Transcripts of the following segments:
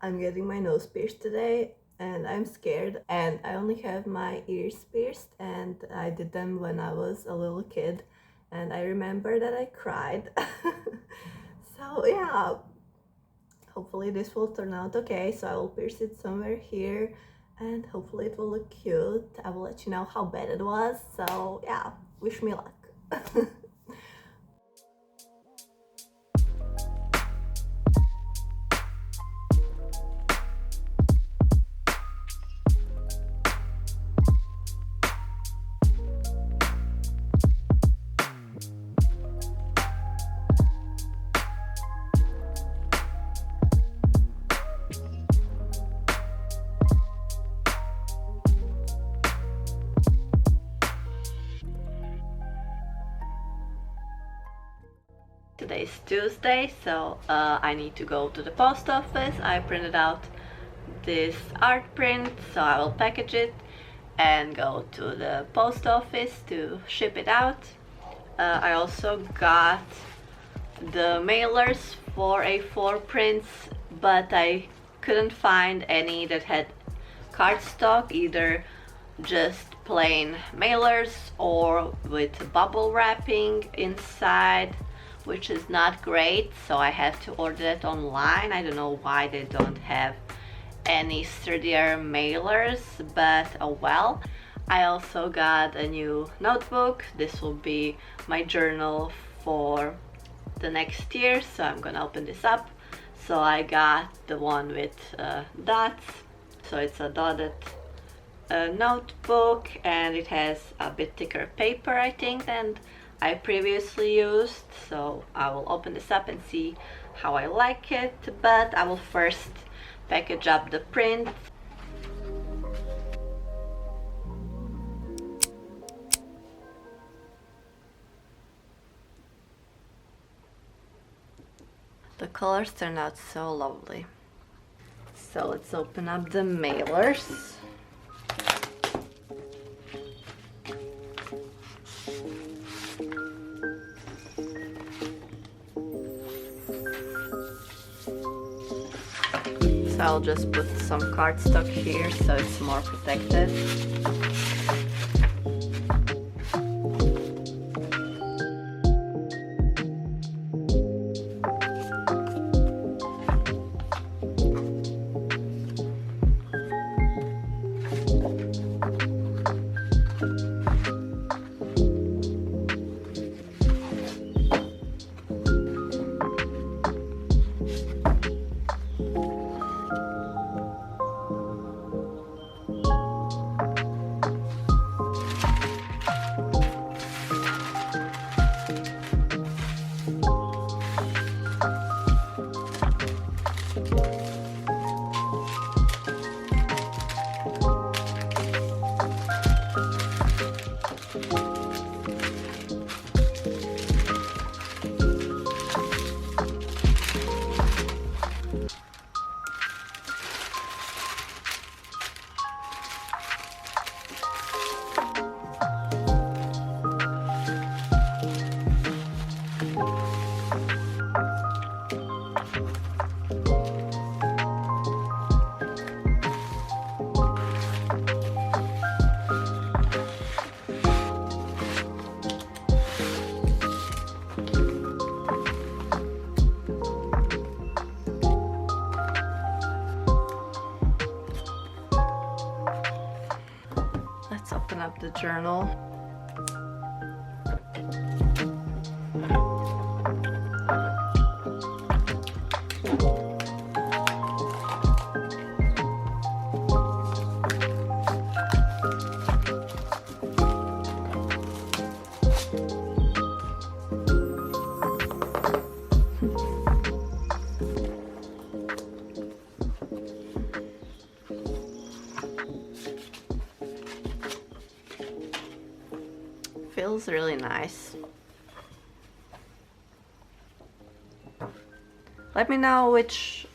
I'm getting my nose pierced today and I'm scared, and I only have my ears pierced, and I did them when I was a little kid, and I remember that I cried. So yeah, hopefully this will turn out okay. So I will pierce it somewhere here and hopefully it will look cute. I will let you know how bad it was. So yeah, wish me luck. Today's Tuesday, so I need to go to the post office. I printed out this art print, so I will package it and go to the post office to ship it out. I also got the mailers for A4 prints, but I couldn't find any that had cardstock, either just plain mailers or with bubble wrapping inside, which is not great, so I have to order it online. I don't know why they don't have any sturdier mailers, but oh well. I also got a new notebook. This will be my journal for the next year, so I'm gonna open this up. So I got the one with dots, so it's a dotted notebook, and it has a bit thicker paper, I think, than I previously used. So I will open this up and see how I like it, but I will first package up the print. The colors turned out so lovely. So let's open up the mailers. So I'll just put some cardstock here so it's more protected. Let's open up the journal. Feels really nice. Let me know which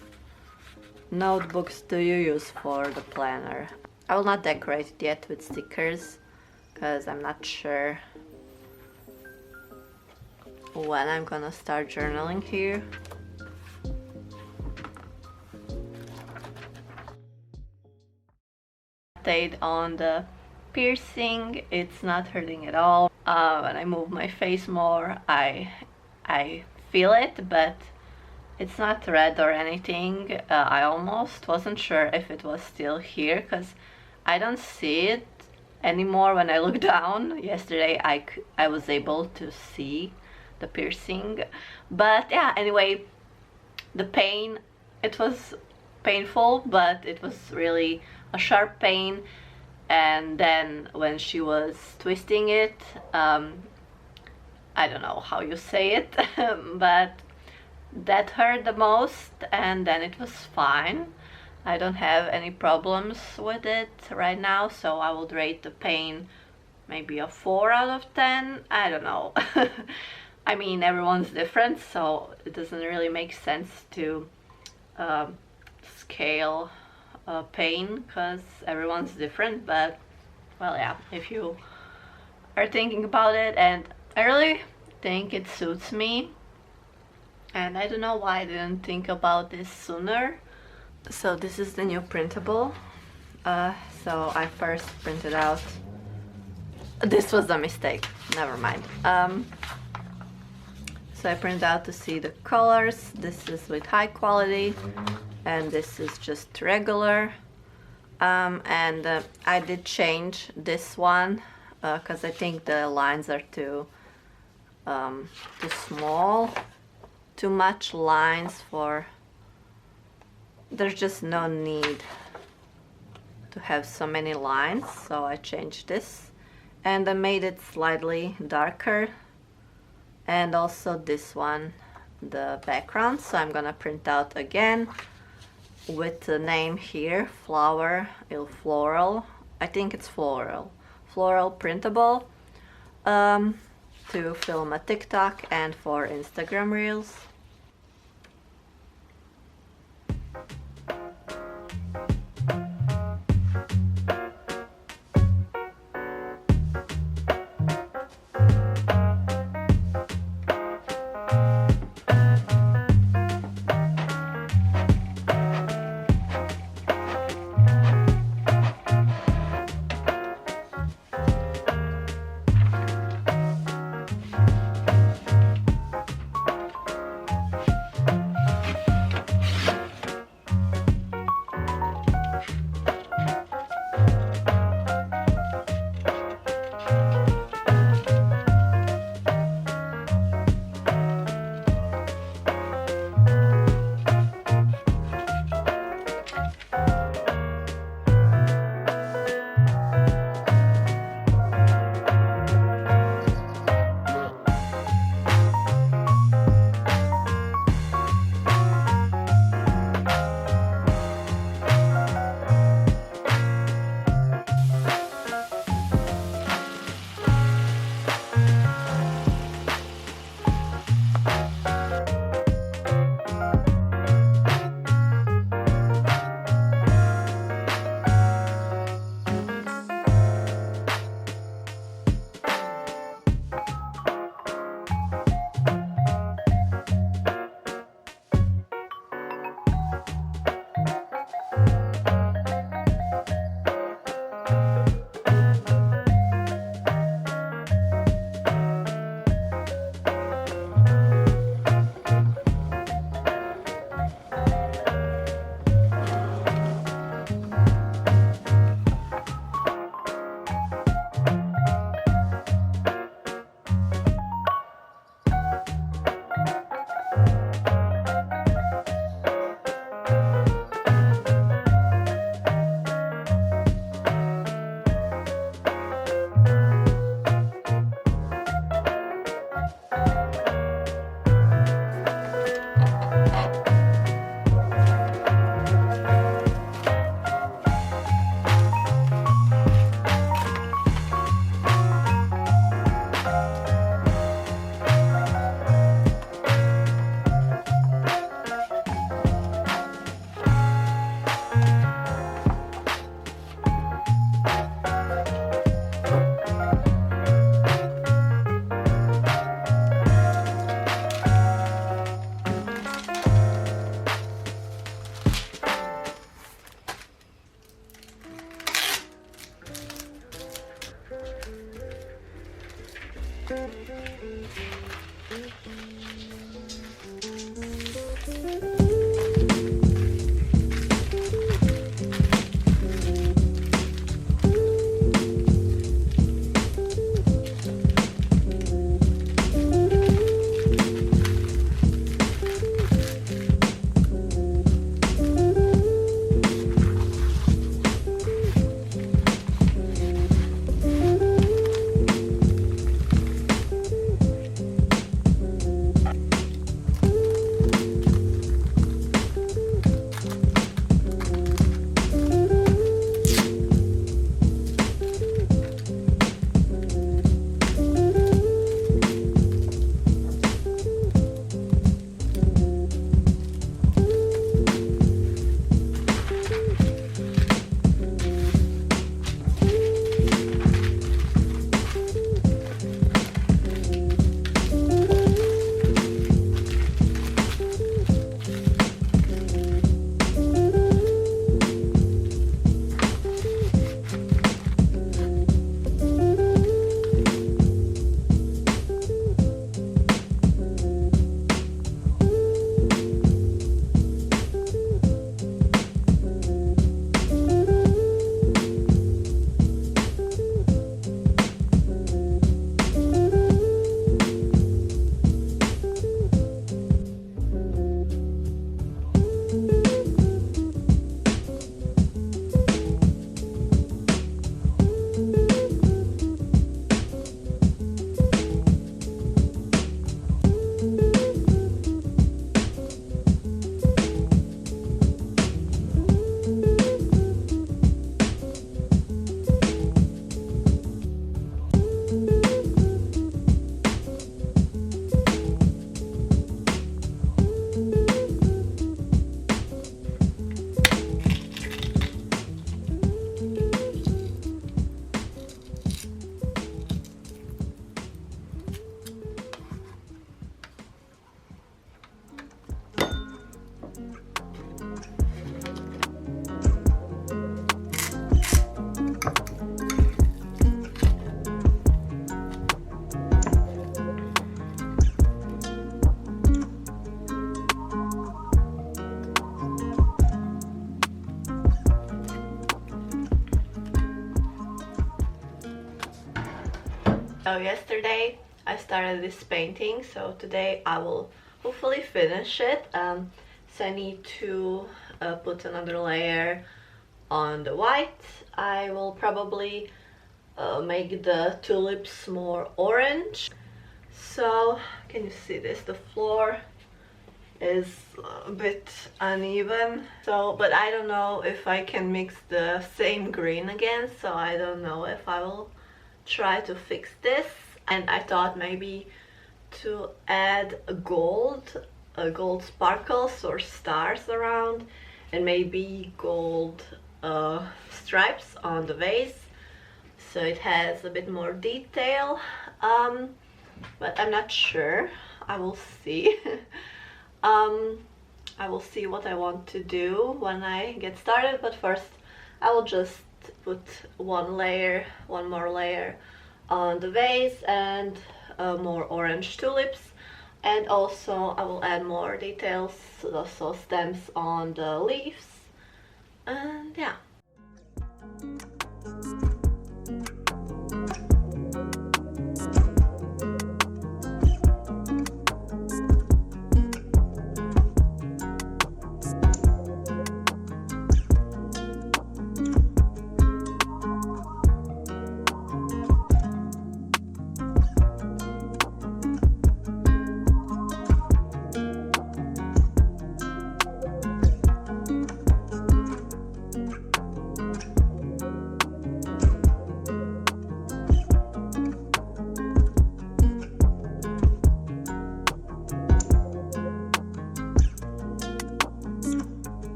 notebooks do you use for the planner. I will not decorate it yet with stickers because I'm not sure when I'm gonna start journaling here. stayed on the piercing. It's not hurting at all. When I move my face more, I feel it, but it's not red or anything. I almost wasn't sure if it was still here because I don't see it anymore when I look down. Yesterday I was able to see the piercing, but yeah, anyway, the pain, it was painful, but it was really a sharp pain. And then when she was twisting it, I don't know how you say it, but that hurt the most, and then it was fine. I don't have any problems with it right now, so I would rate the pain maybe a 4 out of 10. I don't know. I mean, everyone's different, so it doesn't really make sense to scale pain because everyone's different. But well, yeah, if you are thinking about it, and I really think it suits me, and I don't know why I didn't think about this sooner. So this is the new printable. So I first printed out, this was a mistake, never mind. So I printed out to see the colors. This is with high quality and this is just regular. I did change this one because I think the lines are too small, too much lines for, there's just no need to have so many lines, so I changed this and I made it slightly darker, and also this one, the background. So I'm gonna print out again with the name here, flower, floral, I think it's floral printable, to film a TikTok and for Instagram Reels. So yesterday I started this painting, so today I will hopefully finish it. So I need to put another layer on the white. I will probably make the tulips more orange. So can you see this? The floor is a bit uneven, so but I don't know if I can mix the same green again, so I don't know if I will try to fix this. And I thought maybe to add gold sparkles or stars around, and maybe gold stripes on the vase, so it has a bit more detail, but I'm not sure. I will see. I will see what I want to do when I get started, but first I will just put one more layer on the vase and more orange tulips, and also I will add more details, so stems on the leaves, and yeah.